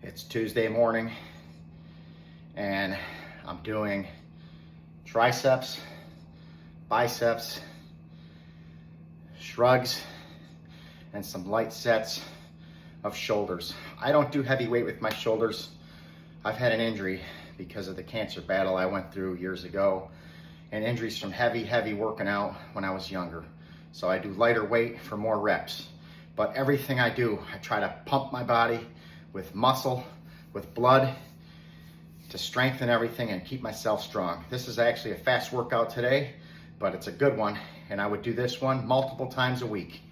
It's Tuesday morning and I'm doing triceps, biceps, shrugs, and some light sets of shoulders. I don't do heavy weight with my shoulders. I've had an injury because of the cancer battle I went through years ago, and injuries from heavy working out when I was younger. So I do lighter weight for more reps. But everything I do, I try to pump my body with muscle, with blood, to strengthen everything and keep myself strong. This is actually a fast workout today, but it's a good one, and I would do this one multiple times a week.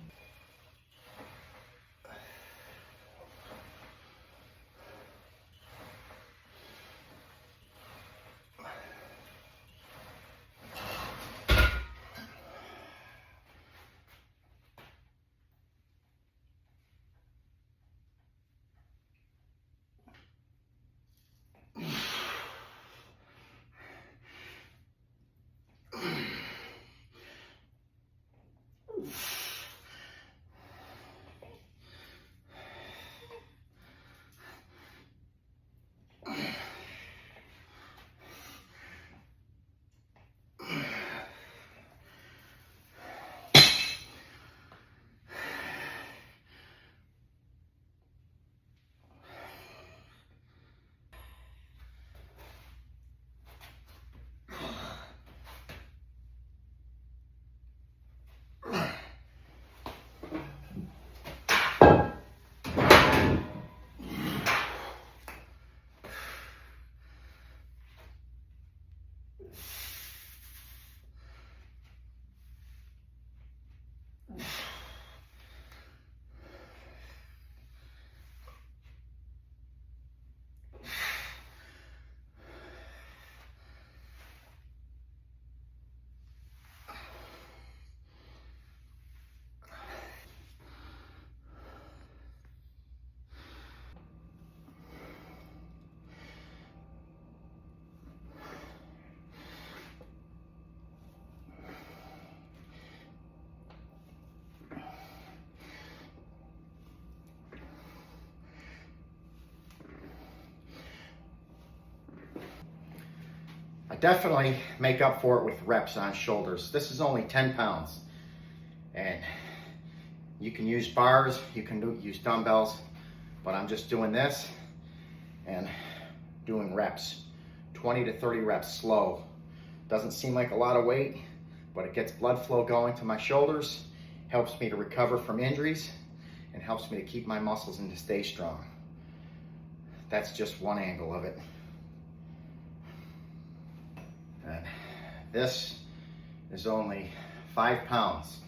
I definitely make up for it with reps on shoulders. This is only 10 pounds. And you can use bars, you can use dumbbells, but I'm just doing this and doing reps. 20 to 30 reps, slow. Doesn't seem like a lot of weight, but it gets blood flow going to my shoulders, helps me to recover from injuries, and helps me to keep my muscles and to stay strong. That's just one angle of it. And this is only 5 pounds,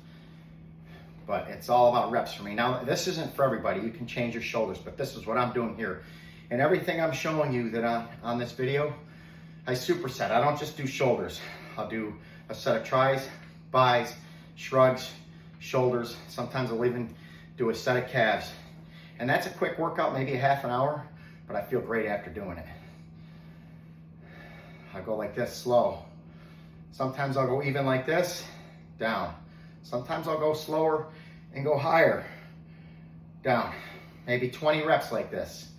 but it's all about reps for me. Now, this isn't for everybody. You can change your shoulders, but this is what I'm doing here. And everything I'm showing you that on this video, I superset. I don't just do shoulders. I'll do a set of tris, bis, shrugs, shoulders. Sometimes I'll even do a set of calves. And that's a quick workout, maybe a half an hour, but I feel great after doing it. I'll go like this, slow. Sometimes I'll go even like this, down. Sometimes I'll go slower and go higher, down. Maybe 20 reps like this,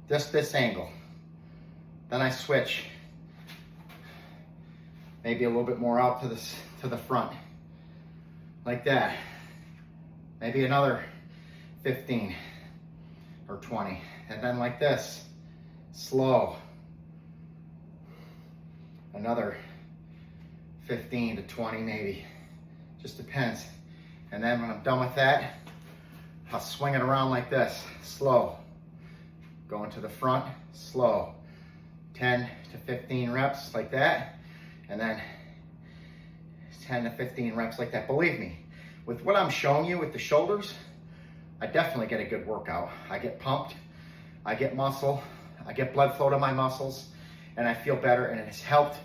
just this angle. Then I switch, maybe a little bit more out to the front, like that. Maybe another 15 or 20, and then like this, slow. Another 15 to 20 maybe, just depends. And then when I'm done with that, I'll swing it around like this, slow. Going to the front, slow. 10 to 15 reps like that, and then 10 to 15 reps like that. Believe me, with what I'm showing you with the shoulders, I definitely get a good workout. I get pumped, I get muscle, I get blood flow to my muscles, and I feel better, and it has helped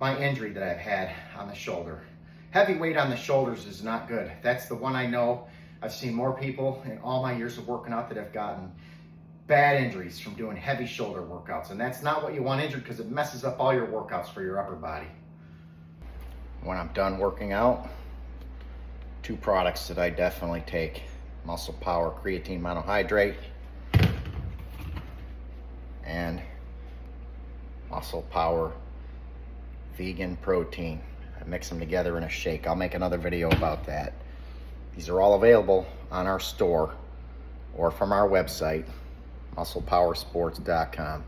my injury that I've had on the shoulder. Heavy weight on the shoulders is not good. That's the one I know. I've seen more people in all my years of working out that have gotten bad injuries from doing heavy shoulder workouts, and that's not what you want injured, because it messes up all your workouts for your upper body. When I'm done working out, 2 products that I definitely take: Muscle Power Creatine Monohydrate Muscle Power vegan protein. I mix them together in a shake. I'll make another video about that. These are all available on our store or from our website, musclepowersports.com.